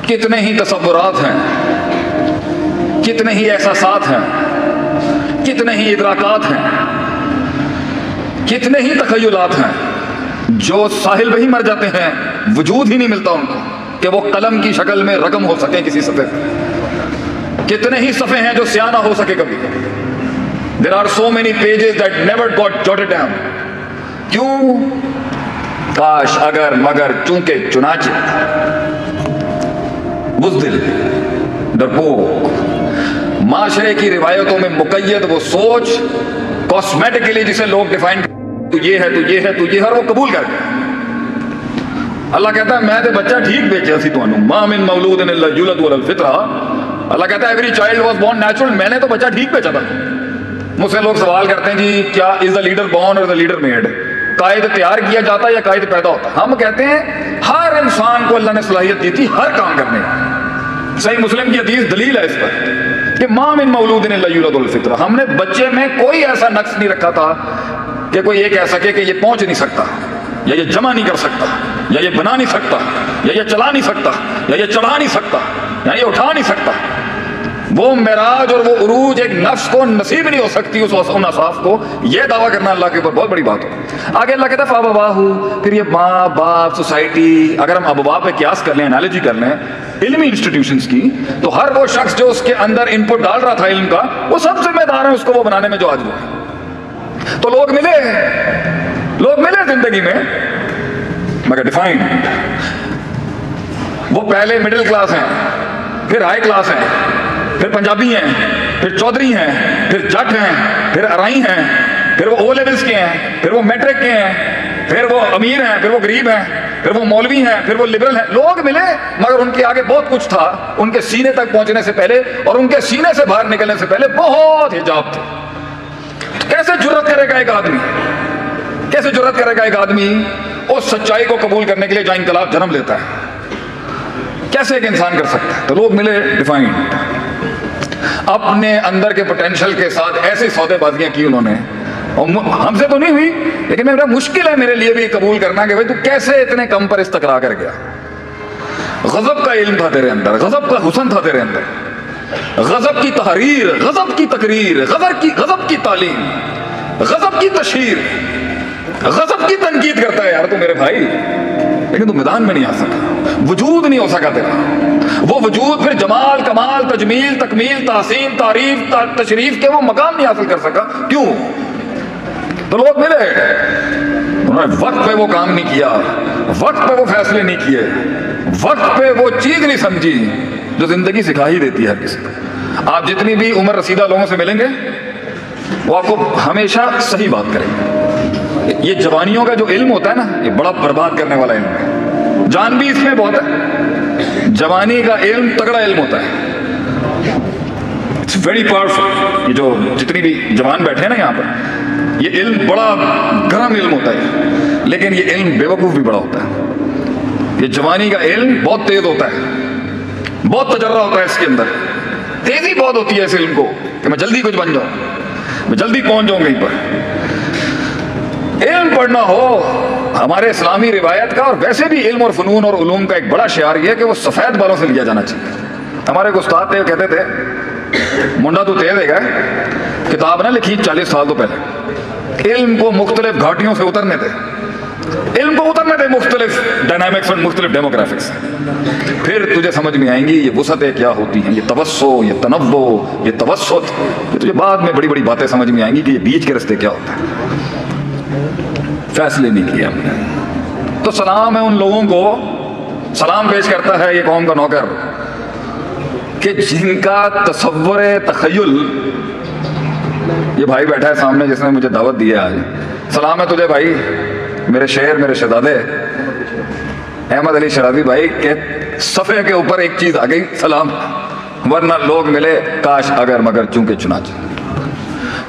کتنے ہی تصورات ہیں، کتنے ہی احساسات ہیں، کتنے ہی ادراکات ہیں، کتنے ہی تخیلات ہیں جو ساحل پہ ہی مر جاتے ہیں، وجود ہی نہیں ملتا ان کو کہ وہ قلم کی شکل میں رقم ہو سکے کسی صفحے پہ۔ کتنے ہی صفحے ہیں جو سیاہ نہ ہو سکے کبھی۔ There are so many pages that never got jotted down. کیوں؟ کاش اگر مگر چونکہ چنانچہ، بزدل، ڈرپوک، معاشرے کی روایتوں میں مقید وہ سوچ کاسمیٹکلی جسے لوگ ڈیفائن تو یہ ہے، تو یہ ہے، تو یہ ہے، اور وہ قبول کر گئے۔ اللہ کہتا ہے میں تے بچہ ٹھیک بیچا سی تو ما من مولود الا یولد علی الفطرہ۔ اللہ کہتا ہے every child was born natural, میں نے تو بچہ ٹھیک بیچا تھا۔ مجھ سے لوگ سوال کرتے ہیں جی کیا از دا لیڈر بورن اور دا لیڈر میڈ؟ قائد تیار کیا جاتا ہے یا قائد پیدا ہوتا ہے؟ ہم کہتے ہیں ہر انسان کو اللہ نے صلاحیت دی تھی ہر کام کرنے کی۔ صحیح مسلم کی حدیث دلیل ہے اس پر کہ ما من مولود الا یولد علی الفطرہ۔ ہم نے بچے میں کوئی ایسا نقص نہیں رکھا تھا کہ کوئی یہ کہہ سکے کہ یہ پہنچ نہیں سکتا، یا یہ جمع نہیں کر سکتا، یا یہ بنا نہیں سکتا، یا یہ چلا نہیں سکتا، یا یہ چڑھا نہیں سکتا، یا یہ اٹھا نہیں سکتا۔ وہ معراج اور وہ عروج ایک نفس کو نصیب نہیں ہو سکتی ان اصحاف کو، یہ دعویٰ کرنا اللہ کے اوپر بہت بڑی بات ہے۔ آگے اللہ کہتا ہے فَأَبَوَاهُ، پھر یہ ماں باپ سوسائٹی، اگر ہم ابوا پہ قیاس کر لیں، انالوجی کر لیں علمی انسٹیٹیوشنز کی، تو ہر وہ شخص جو اس کے اندر ان پٹ ڈال رہا تھا علم کا، وہ سب ذمہ دار ہیں اس کو وہ بنانے میں جو آج وہ ہے۔ تو لوگ ملے زندگی میں مگر ڈیفائنڈ۔ وہ پہلے مڈل کلاس ہیں، پھر ہائی کلاس ہیں، پھر پنجابی ہیں، پھر چودھری ہیں، پھر جٹ ہیں، پھر ارائی ہیں، پھر وہ او لیولز کے ہیں، پھر وہ میٹرک کے ہیں، پھر وہ امیر ہیں، پھر وہ غریب ہیں، پھر وہ مولوی ہیں، پھر وہ لبرل ہیں۔ لوگ ملے مگر ان کے آگے بہت کچھ تھا، ان کے سینے تک پہنچنے سے پہلے اور ان کے سینے سے باہر نکلنے سے پہلے بہت حجاب تھے۔ کیسے جرأت کرے گا ایک آدمی، کیسے جرأت کرے گا ایک آدمی اس سچائی کو قبول کرنے کے لیے جہاں انقلاب جنم لیتا ہے؟ کیسے ایک انسان کر سکتا ہے؟ تو لوگ ملے ڈیفائنڈ، اپنے اندر کے پوٹینشل کے ساتھ ایسی سودے بازیاں کی انہوں نے، اور ہم سے تو نہیں ہوئی لیکن میرا مشکل ہے میرے لیے بھی قبول کرنا کہ بھائی تو کیسے اتنے کم پر استقرا کر گیا۔ غضب کا علم تھا تیرے اندر، غضب کا حسن تھا تیرے اندر، غضب کی تحریر، غضب کی تقریر، غضب کی تعلیم، غضب کی تشہیر، غضب کی تنقید کرتا ہے یار تو میرے بھائی، لیکن تو میدان میں نہیں آ سکا، وجود نہیں ہو سکا تیرا۔ وہ وجود پھر جمال، کمال، تجمیل، تکمیل، تحسین، تعریف، تشریف کے وہ مقام نہیں حاصل کر سکا۔ کیوں؟ تو لوگ ملے، انہوں نے وقت پہ وہ کام نہیں کیا، وقت پہ وہ فیصلے نہیں کیے، وقت پہ وہ چیز نہیں سمجھی جو زندگی سکھا ہی دیتی ہے ہر کسی کو۔ آپ جتنی بھی عمر رسیدہ لوگوں سے ملیں گے وہ آپ کو ہمیشہ صحیح بات کریں گے۔ یہ جوانیوں کا جو علم ہوتا ہے نا، یہ بڑا برباد کرنے والا علم ہے۔ جان بھی اس میں بہت ہے، جوانی کا علم تگڑا علم ہوتا ہے، اٹس ویری پاورفل۔ یہ جو جتنی بھی جوان بیٹھے ہیں نا یہاں پر، یہ علم بڑا گرم علم ہوتا ہے، لیکن یہ علم بے وقوف بھی بڑا ہوتا ہے۔ یہ جوانی کا علم بہت تیز ہوتا ہے، بہت تجربہ ہوتا ہے اس کے اندر، تیزی بہت ہوتی ہے اس علم کو کہ میں جلدی کچھ بن جاؤں، میں جلدی پہنچ جاؤں کہیں پر۔ علم پڑھنا ہو ہمارے اسلامی روایت کا، اور ویسے بھی علم اور فنون اور علوم کا ایک بڑا شعار یہ ہے کہ وہ سفید بالوں سے لیا جانا چاہیے۔ ہمارے ایک استاد تھے، کہتے تھے منڈا تو تیز ہے گا، کتاب نہ لکھی 40 سال تو پہلے، علم کو مختلف گھاٹیوں سے اترنے دے، علم کو اترنے دے مختلف ڈائنامکس اور مختلف ڈیموگرافکس، پھر تجھے سمجھ میں آئیں گی یہ وسعتیں کیا ہوتی ہیں، یہ توسع، یہ تنوع، یہ توسط، یہ تجھے بعد میں بڑی بڑی باتیں سمجھ میں آئیں گی کہ یہ بیچ کے رستے کیا ہوتا ہے۔ فیصلے نہیں کیے ہم نے۔ تو سلام ہے ان لوگوں کو، سلام پیش کرتا ہے یہ قوم کا نوکر کہ جن کا تصور تخیل، یہ بھائی بیٹھا ہے سامنے جس نے مجھے دعوت دی ہے آج، سلام ہے تجھے بھائی، میرے شعر، میرے شہزادے احمد علی شرازی بھائی کے صفحے کے اوپر ایک چیز آ گئی، سلام، ورنہ لوگ ملے کاش اگر مگر چونکہ چنانچہ۔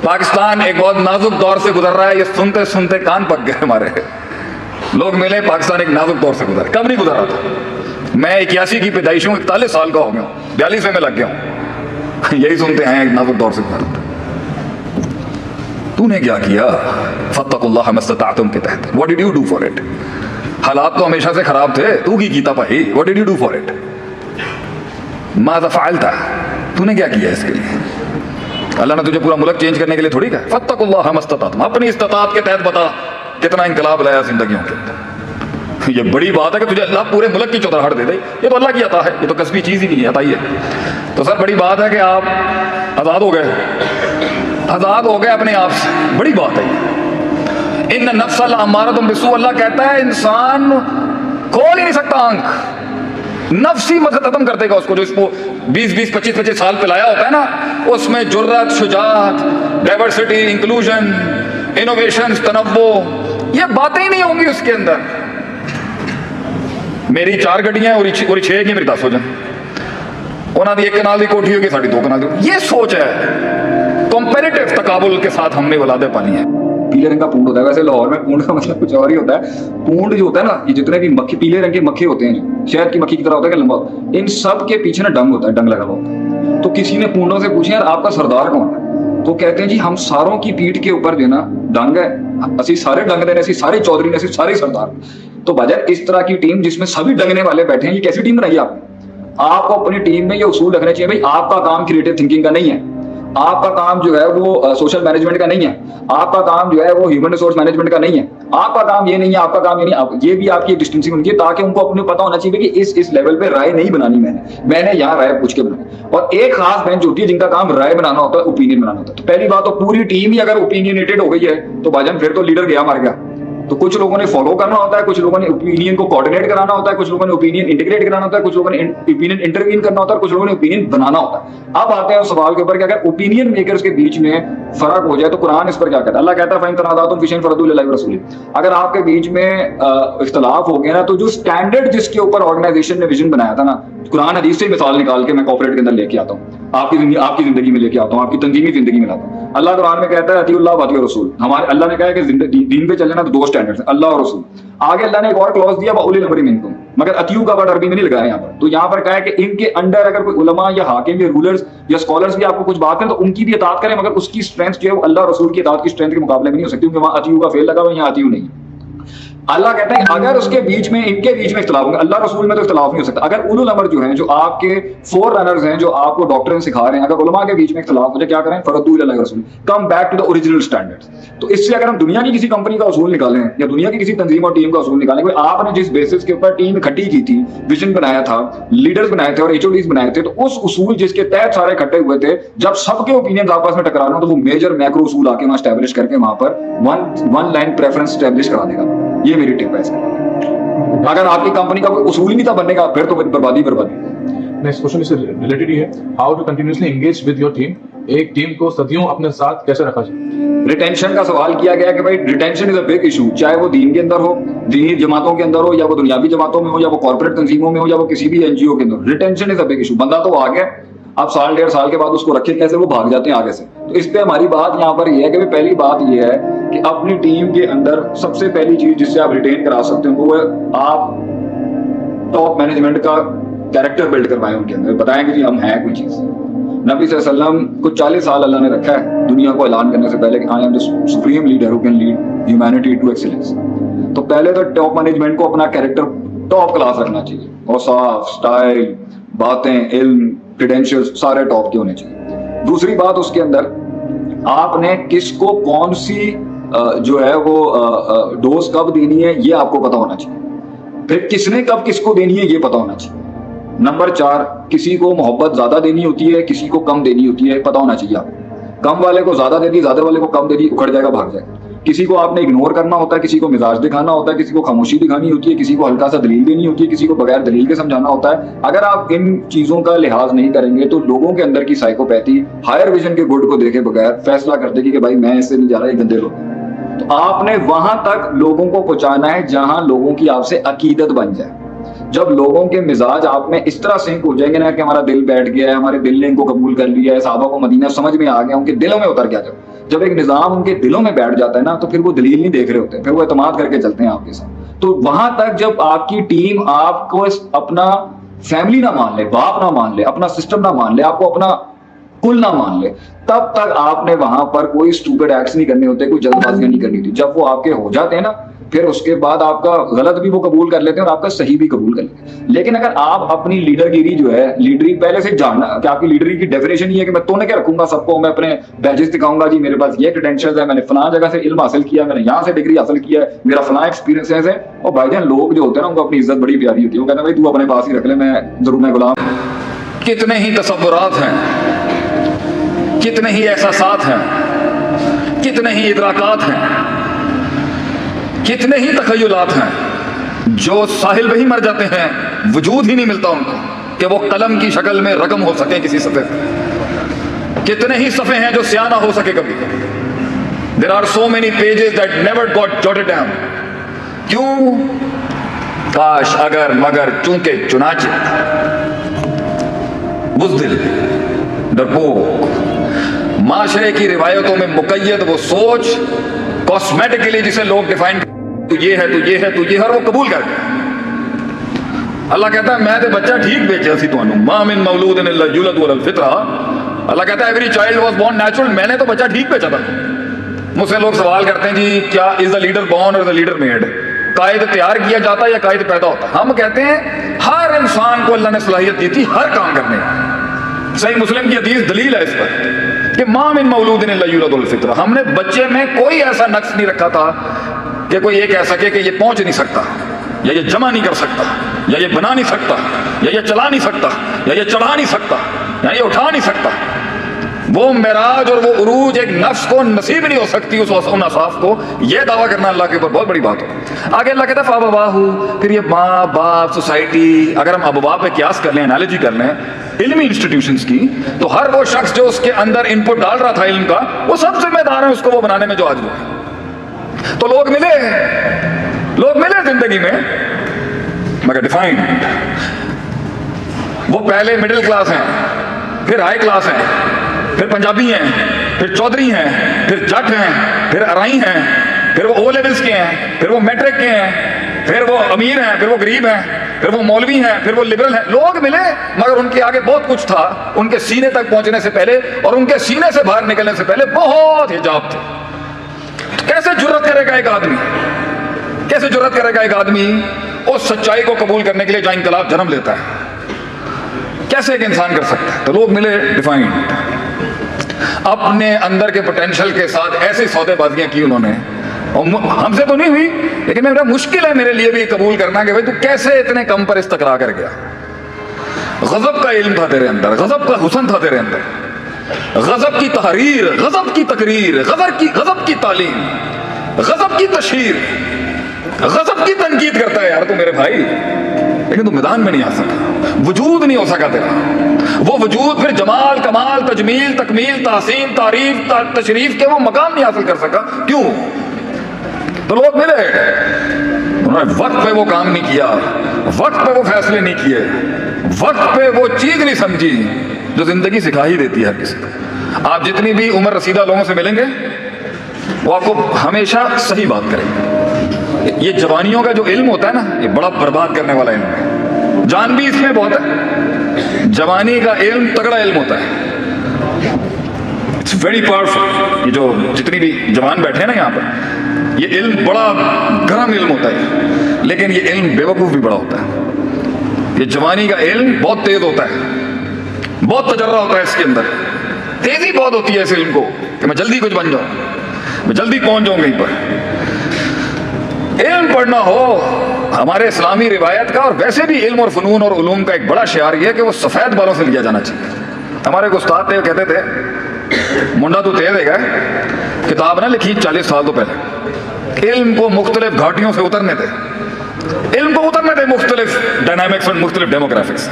پاکستان ایک بہت نازک دور سے گزر رہا ہے، یہ سنتے سنتے کان پک گئے ہمارے۔ لوگ ملے، پاکستان ایک نازک دور سے گزر، کب نہیں گزر رہا تھا؟ میں 81 کی پیدائش ہوں، 41 سال کا ہو گیا ہوں، 42 میں لگ گیا ہوں، یہی سنتے ہیں ایک نازک دور سے گزر رہا تھا۔ تو نے کیا کیا؟ فاتقوا اللہ ما استطعتم کے تحت، what did you do for it؟ حالات تو ہمیشہ سے خراب تھے، تو کی کیتا بھائی، what did you do for it؟ ماذا فعلت, تو نے کیا کیا اس کے لیے؟ اللہ نے تجھے پورا ملک چینج کرنے کے لیے تھوڑی کہا, فاتقوا اللہ ما استطعتم, اپنی استطاعت کے تحت بتا کتنا انقلاب لایا زندگیوں کے اندر. یہ بڑی بات ہے کہ تجھے اللہ پورے ملک کی چودراہٹ دے دے, یہ تو اللہ کی عطا ہے, یہ تو کسبی چیز ہی نہیں ہے, عطا ہی ہے. تو سر بڑی بات ہے کہ آپ آزاد ہو گئے, آزاد ہو گئے اپنے آپ سے, بڑی بات ہے یہ. ان نفس لامارۃ بالسوء, اللہ کہتا ہے انسان کھول ہی نہیں سکتا آنکھ, نفس ہی مطلب ختم کر دے گا اس کو, جو اس کو 20 25 سال پلایا ہوتا ہے نا, اس میں جرات, شجاعت, ڈائیورسٹی, انکلوژن, انوویشن, تنوع, یہ باتیں ہی نہیں ہوں گی اس کے اندر. میری 4 گڈیاں اور 6 کی میری 10 ہو جائیں, انہوں نے 1 کنال کی کوٹھی ہوگی, ساڑھی 2 کنال کی. یہ سوچ ہے کمپیریٹیو تقابل کے ساتھ ہم نے اولادیں پالی ہیں. پیلے رنگ کا پونڈ ہوتا ہے, ویسے لاہور میں پونڈ کا مطلب کچھ اور ہی ہوتا ہے. پونڈ جو ہوتا ہے نا, یہ جتنے بھی مکھی, پیلے رنگ کے مکھے ہوتے ہیں, شہد کی مکھی کی طرح ہوتا ہے کہ لمبا, ان سب کے پیچھے نا ڈنگ ہوتا ہے, ڈنگ لگا ہوا ہوتا ہے. تو کسی نے پونڈوں سے پوچھا یار آپ کا سردار کون ہے, تو کہتے ہیں جی ہم ساروں کی پیٹھ کے اوپر جو نا ڈنگ ہے, اسی سارے ڈنگ دے, اسی سارے چودھری نے, اسی سارے سردار. تو بجائے اس طرح کی ٹیم جس میں سبھی ڈنگنے والے بیٹھے ہیں, یہ کیسی ٹیم بنائی آپ نے؟ آپ کو اپنی ٹیم میں یہ اصول رکھنے چاہیے بھائی آپ کا کام کریٹو تھنکنگ کا نہیں ہے, آپ کا کام جو ہے وہ سوشل مینجمنٹ کا نہیں ہے, آپ کا کام جو ہے وہ ہیومن ریسورس مینجمنٹ کا نہیں ہے, آپ کا کام یہ نہیں ہے, آپ کا کام یہ نہیں. یہ بھی آپ کی ڈسٹنسنگ ہونی چاہیے تاکہ ان کو اپنے پتہ ہونا چاہیے کہ اس لیول پہ رائے نہیں بنانی میں نے یہاں رائے پوچھ کے بنانی. اور ایک خاص بینچ ہوتی ہے جن کا کام رائے بنانا ہوتا ہے, اوپینین بنانا ہوتا ہے. تو پہلی بات تو پوری ٹیم ہی اگر اوپینینیٹڈ ہو گئی ہے تو بھائی جان پھر تو لیڈر گیا مر گیا. تو کچھ لوگوں نے فالو کرنا ہوتا ہے, کچھ لوگوں نے اوپینین کو کوآرڈینیٹ کرانا ہوتا ہے, کچھ لوگوں نے اوپینین انٹیگریٹ کرانا ہوتا ہے, کچھ لوگوں نے اوپینین انٹروین کرنا ہوتا ہے, کچھ لوگوں نے اوپینین بنانا ہوتا ہے. اب آتے ہیں اس سوال کے اوپر کہ اگر اوپینین میکرز کے بیچ میں فرق ہو جائے تو قرآن اس پر کیا کہتا ہے؟ اللہ کہتا ہے فَإِن تَنَازَعْتُمْ فِي شَيْءٍ فَرُدُّوهُ إِلَى اللَّهِ وَرَسُولِهِ. اگر آپ کے بیچ میں اختلاف ہو گیا نا, تو جو اسٹینڈرڈ جس کے اوپر آرگنائزیشن نے ویژن بنایا تھا نا, قرآن حدیث سے مثال نکال کے میں کارپوریٹ کے اندر لے کے آتا ہوں, آپ کی زندگی میں لے کے آتا ہوں, آپ کی تنظیمی زندگی میں لاتا ہوں. اللہ قرآن میں کہتا ہے اطیعوا اللہ و اطیعوا الرسول. ہمارے اللہ نے کہا ہے کہ دین پہ چلنا تو 2 اسٹینڈرڈ ہیں, اللہ اور رسول. آگے اللہ نے ایک اور کلوز دیا وَأُولِي الْأَمْرِ مِنْكُمْ, مگر اتیو کا ورڈ عربی میں نہیں لگایا یہاں پر. تو یہاں پر کہا ہے کہ ان کے انڈر اگر کوئی علماء یا حاکم یا رولرز یا اسکالرز بھی آپ کو کچھ بات کریں تو ان کی بھی اطاعت کریں, مگر اس کی اسٹرینتھ جو ہے وہ اللہ اور رسول کی اطاعت کی اسٹرینتھ کے مقابلے میں نہیں ہو سکتی, کیونکہ وہاں اتیو کا فعل لگا ہوا ہے, یہاں اتیو نہیں. اللہ کہتا ہے اگر اس کے بیچ میں, ان کے بیچ میں اختلاف ہوگا, اللہ رسول میں تو اختلاف نہیں ہو سکتا. اگر اولو الامر جو ہیں, جو آپ کے فور رنرز ہیں, جو آپ کو ڈاکٹرین سکھا رہے ہیں, اگر علماء کے بیچ میں اختلاف ہو جائے کیا کریں؟ فردوا الی اللہ رسول, come back to the original standard. تو اس سے اگر ہم دنیا کی کسی کمپنی کا اصول نکالیں یا دنیا کی کسی تنظیم اور ٹیم کا اصول نکالیں, کوئی آپ نے جس بیسس کے اوپر ٹیم اکٹھی کی تھی, ویژن بنایا تھا, لیڈرز بنائے تھے اور ایچ او ڈیز بنائے تھے, تو اس اصول جس کے تحت سارے اکٹھے ہوئے تھے, جب سب کے اوپینینز آپس میں ٹکرا رہے ہوں تو وہ میجر میکرو اصول آ کے وہاں اسٹیبلش کر کے وہاں پر ون لائن پریفرنس اسٹیبلش کرا دے گا. یہ میری ٹپ ہے اس کا. اگر آپ کی کمپنی کا کوئی اصول ہی نہیں تھا بننے کا, پھر تو بربادی. نیکسٹ کوسچن اس سے ریلیٹڈ ہی ہے, how to continuously engage with your team. ایک ٹیم کو صدیوں اپنے ساتھ کیسے رکھا جائے؟ ریٹینشن کا سوال کیا گیا کہ بھائی retention is a big issue, چاہے وہ دین کے اندر ہو, دینی جماعتوں کے اندر ہو, یا وہ دنیاوی جماعتوں میں ہو, یا وہ کارپوریٹ تنظیموں میں ہو, یا وہ کسی بھی این جی او کے اندر. Retention is a big issue. بندہ تو آ گیا, اب 1.5 سال کے بعد اس کو رکھے کیسے؟ وہ بھاگ جاتے ہیں آگے سے. تو اس پہ ہماری بات یہاں پر یہ ہے کہ پہلی بات یہ ہے کہ اپنی ٹیم کے اندر سب سے پہلی چیز جس سے آپ ریٹین کرا سکتے ہیں وہ ہے آپ ٹاپ مینجمنٹ کا کیریکٹر بلڈ کروائیں, ان کے اندر بتائیں کہ جی ہم ہیں کوئی چیز. نبی صلی اللہ علیہ وسلم کو 40 سال اللہ نے رکھا ہے دنیا کو اعلان کرنے سے پہلے کہ I am the supreme leader who can lead humanity to excellence. تو پہلے تو ٹاپ مینجمنٹ کو اپنا کیریکٹر ٹاپ کلاس رکھنا چاہیے, اور صاف سٹائل, باتیں, علم, کریڈینشیلز سارے ٹاپ کے ہونے چاہیے. دوسری بات اس کے اندر آپ نے کس کو کون سی جو ہے وہ ڈوز کب دینی ہے یہ آپ کو پتا ہونا چاہیے. پھر کس نے کب کس کو دینی ہے یہ پتا ہونا چاہیے. نمبر 4, کسی کو محبت زیادہ دینی ہوتی ہے, کسی کو کم دینی ہوتی ہے, پتا ہونا چاہیے آپ کو. کم والے کو زیادہ دے دی, زیادہ والے کو کم دے دی, اکھڑ جائے گا, بھاگ جائے گا. کسی کو آپ نے اگنور کرنا ہوتا ہے, کسی کو مزاج دکھانا ہوتا ہے, کسی کو خاموشی دکھانی ہوتی ہے, کسی کو ہلکا سا دلیل دینی ہوتی ہے, کسی کو بغیر دلیل کے سمجھانا ہوتا ہے. اگر آپ ان چیزوں کا لحاظ نہیں کریں گے تو لوگوں کے اندر کی سائیکوپیتھی ہائر ویژن کے گڈ کو دیکھے بغیر فیصلہ کر دے گی کہ بھائی میں اس سے نہیں جا رہا, یہ گندے لوگ. تو آپ نے وہاں تک لوگوں کو پہنچانا ہے جہاں لوگوں کی آپ سے عقیدت بن جائے. جب لوگوں کے مزاج آپ میں اس طرح سنک ہو جائیں گے نا کہ ہمارا دل بیٹھ گیا ہے, ہمارے دل نے ان کو قبول کر لیا ہے, صحابہ کو مدینہ سمجھ میں آ گیا, ان کے دلوں میں اتر گیا. جب ایک نظام ان کے دلوں میں بیٹھ جاتا ہے نا تو پھر وہ دلیل نہیں دیکھ رہے ہوتے, پھر وہ اعتماد کر کے چلتے ہیں آپ کے ساتھ. تو وہاں تک جب آپ کی ٹیم آپ کو اپنا فیملی نہ مان لے, باپ نہ مان لے, اپنا سسٹم نہ مان لے, آپ کو اپنا کل نہ مان لے, تب تک آپ نے وہاں پر کوئی اسٹوپڈ ایکٹس نہیں کرنے ہوتے, کوئی جلد بازیاں نہیں کرنی تھی. جب وہ آپ کے ہو جاتے ہیں نا پھر اس کے بعد آپ کا غلط بھی وہ قبول کر لیتے ہیں اور آپ کا صحیح بھی قبول کر لیتے ہیں. لیکن اگر آپ اپنی لیڈر گیری جو ہے, لیڈری پہلے سے جاننا کہ آپ کی لیڈری کی ڈیفینیشن یہ ہے کہ میں تونے کے رکھوں گا سب کو, میں اپنے بیجز دکھاؤں گا, جی میرے پاس یہ کریڈینشلز ہیں, میں نے فلاں جگہ سے علم حاصل کیا, میں نے یہاں سے ڈگری حاصل کیا ہے, میرا فلاں ایکسپیرینس ہے. اور بھائی جان لوگ جو ہوتے ہیں نا ان کو اپنی عزت بڑی پیاری ہوتی ہے, وہ کہتے ہیں بھائی تو اپنے پاس ہی رکھ لے, میں ضرور میں غلام. کتنے ہی تصورات ہیں, کتنے ہی احساسات ہیں, کتنے ہی ادراکات ہیں, کتنے ہی تخیلات ہیں جو ساحل پہ ہی مر جاتے ہیں, وجود ہی نہیں ملتا ان کو کہ وہ قلم کی شکل میں رقم ہو سکے کسی صفحے پہ. کتنے ہی صفحے ہیں جو سیاہ نہ ہو سکے کبھی. There are so many pages that never got jotted down. کیوں؟ کاش اگر مگر چونکہ چنانچہ. بزدل, ڈرپوک, معاشرے کی روایتوں میں مقید وہ سوچ کاسمیٹکلی جسے لوگ ڈیفائن تو یہ ہے تو یہ ہے تو یہ ہے, وہ قبول کر گئے. اللہ کہتا ہے میں تے بچہ ٹھیک بیچا سی تانوں, ما من مولود الا یولد علی الفطرہ. اللہ کہتا ہے every child was born natural, میں نے تو بچہ ٹھیک بیچا تھا. مجھ سے لوگ سوال کرتے ہیں جی کیا از دا لیڈر بورن اور دا لیڈر میڈ, قائد تیار کیا جاتا ہے یا قائد پیدا ہوتا ہے؟ ہم کہتے ہیں ہر انسان کو اللہ نے صلاحیت دی تھی ہر کام کرنے کی. صحیح مسلم کی حدیث دلیل ہے اس پر کہ ما من مولود الا یولد علی الفطرہ. ہم نے بچے میں کوئی ایسا نقص نہیں رکھا تھا کہ کوئی یہ کہہ سکے کہ یہ پہنچ نہیں سکتا, یا یہ جمع نہیں کر سکتا, یا یہ بنا نہیں سکتا, یا یہ چلا نہیں سکتا, یا یہ چڑھا نہیں سکتا, یا یہ اٹھا نہیں سکتا. وہ معراج اور وہ عروج ایک نفس کو نصیب نہیں ہو سکتی اس ان اصحاف کو. یہ دعویٰ کرنا اللہ کے اوپر بہت بڑی بات ہے. آگے اللہ کہتا ہے فَأَبَوَاهُ, پھر یہ ماں باپ سوسائٹی, اگر ہم ابوا پہ قیاس کر لیں, انالوجی کر لیں علمی انسٹیٹیوشنز کی, تو ہر وہ شخص جو اس کے اندر ان پٹ ڈال رہا تھا علم کا, وہ سب ذمہ دار ہیں اس کو وہ بنانے میں جو آج وہ ہے. تو لوگ ملے زندگی میں مگر ڈیفائنڈ. وہ پہلے مڈل کلاس ہیں, پھر ہائی کلاس ہیں, پھر پنجابی ہیں, پھر چودھری ہیں, پھر جٹ ہیں, پھر ارائی ہیں, پھر وہ او لیولز کے ہیں, پھر وہ میٹرک کے ہیں, پھر وہ امیر ہیں, پھر وہ غریب ہیں, پھر وہ مولوی ہیں, پھر وہ لبرل ہیں. لوگ ملے مگر ان کے آگے بہت کچھ تھا. ان کے سینے تک پہنچنے سے پہلے اور ان کے سینے سے باہر نکلنے سے پہلے بہت حجاب تھے. کیسے جرت کرے گا ایک آدمی اس سچائی کو قبول کرنے کے لیے جہاں انقلاب جنم لیتا ہے؟ کیسے ایک انسان کر سکتا ہے؟ تو لوگ ملے ڈیفائنڈ, اپنے اندر کے پوٹینشل کے ساتھ ایسی سودے بازیاں کی انہوں نے. ہم سے تو نہیں ہوئی لیکن میرا مشکل ہے میرے لیے بھی قبول کرنا کہ بھائی تو کیسے اتنے کم پر استقرا کر گیا. غضب کا علم تھا تیرے اندر, غضب کا حسن تھا تیرے اندر, غضب کی تحریر, غضب کی تقریر, غضب کی تعلیم, غضب کی تشہیر, غضب کی تنقید کرتا ہے یار تو میرے بھائی, لیکن تو میدان میں نہیں آ سکا, وجود نہیں ہو سکا تیرا. وہ وجود پھر جمال, کمال, تجمیل, تکمیل, تحسین, تعریف, تشریف کے وہ مقام نہیں حاصل کر سکا. کیوں؟ تو لوگ ملے, انہوں نے وقت پہ وہ کام نہیں کیا, وقت پہ وہ فیصلے نہیں کیے, وقت پہ وہ چیز نہیں سمجھی جو زندگی سکھا ہی دیتی ہے ہر کسی کو. آپ جتنی بھی عمر رسیدہ لوگوں سے ملیں گے وہ آپ کو ہمیشہ صحیح بات کریں گے. یہ جوانیوں کا جو علم ہوتا ہے نا, یہ بڑا برباد کرنے والا علم ہے. جان بھی اس میں بہت ہے, جوانی کا علم تگڑا علم ہوتا ہے, اٹس ویری پاورفل. یہ جو جتنی بھی جوان بیٹھے ہیں نا یہاں پر, یہ علم بڑا گرم علم ہوتا ہے, لیکن یہ علم بے وقوف بھی بڑا ہوتا ہے. یہ جوانی کا علم بہت تیز ہوتا ہے, بہت تجربہ ہوتا ہے اس کے اندر, تیزی بہت ہوتی ہے اس علم کو کہ میں جلدی کچھ بن جاؤں, میں جلدی پہنچ جاؤں کہیں پر. علم پڑھنا ہو ہمارے اسلامی روایت کا, اور ویسے بھی علم اور فنون اور علوم کا ایک بڑا شعار یہ ہے کہ وہ سفید بالوں سے لیا جانا چاہیے. ہمارے ایک استاد تھے, کہتے تھے منڈا تو تیز ہے گا, کتاب نہ لکھی 40 سال تو پہلے, علم کو مختلف گھاٹیوں سے اترنے دے, علم کو اترنے دے مختلف ڈائنامکس اور مختلف ڈیموگرافکس,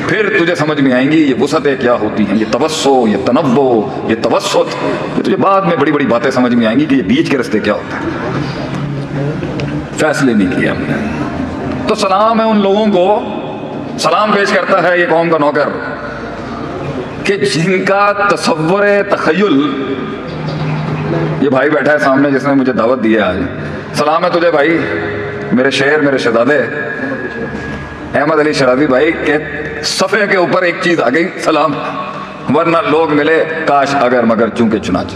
پھر تجھے سمجھ میں آئیں گی یہ وسعتیں کیا ہوتی ہیں, یہ توسع, یہ تنوع, یہ توسط. یہ تجھے بعد میں بڑی بڑی باتیں سمجھ میں آئیں گی کہ یہ بیچ کے رستے کیا ہوتا ہے. فیصلے نہیں کیے ہم نے. تو سلام ہے ان لوگوں کو, سلام پیش کرتا ہے یہ قوم کا نوکر کہ جن کا تصور تخیل, یہ بھائی بیٹھا ہے سامنے جس نے مجھے دعوت دی ہے آج, سلام ہے تجھے بھائی, میرے شعر, میرے شہزادے احمد علی شرابی بھائی کے صفحے کے اوپر ایک چیز آ گئی, سلام, ورنہ لوگ ملے کاش اگر مگر چونکہ چنانچہ.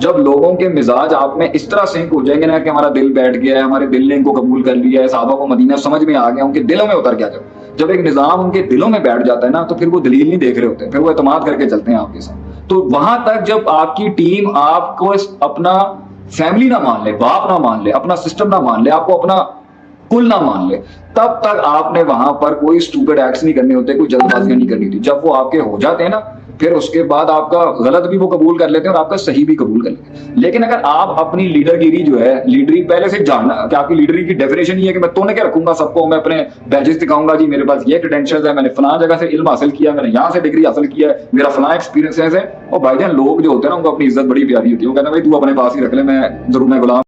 جب لوگوں کے مزاج آپ میں اس طرح سنک ہو جائیں گے نا کہ ہمارا دل بیٹھ گیا ہے, ہمارے دل نے ان کو قبول کر لیا ہے, صحابہ کو مدینہ سمجھ میں آ گیا, ان کے دلوں میں اتر گیا, جب ایک نظام ان کے دلوں میں بیٹھ جاتا ہے نا تو پھر وہ دلیل نہیں دیکھ رہے ہوتے, پھر وہ اعتماد کر کے چلتے ہیں آپ کے ساتھ. تو وہاں تک جب آپ کی ٹیم آپ کو اپنا فیملی نہ مان لے, باپ نہ مان لے, اپنا سسٹم نہ مان لے, آپ کو اپنا کل نہ مان لے, تب تک آپ نے وہاں پر کوئی اسٹوپڈ ایکٹس نہیں کرنے ہوتے, کوئی جلد بازیاں نہیں کرنی تھی. جب وہ آپ کے ہو جاتے ہیں نا پھر اس کے بعد آپ کا غلط بھی وہ قبول کر لیتے ہیں اور آپ کا صحیح بھی قبول کر لیتے ہیں. لیکن اگر آپ اپنی لیڈر گیری جو ہے, لیڈری پہلے سے جاننا کہ آپ کی لیڈری کی ڈیفینیشن یہ ہے کہ میں تونے کے رکھوں گا سب کو, میں اپنے بیجز دکھاؤں گا, جی میرے پاس یہ کریڈینشیلز ہے, میں نے فلاں جگہ سے علم حاصل کیا, میں نے یہاں سے ڈگری حاصل کیا ہے, میرا فلاں ایکسپیرینس ہے. اور بھائی جان لوگ جو ہوتے ہیں نا ان کو اپنی عزت بڑی پیاری ہوتی ہے, وہ کہتے ہیں بھائی تو اپنے پاس ہی رکھ لے, میں ضرور میں غلام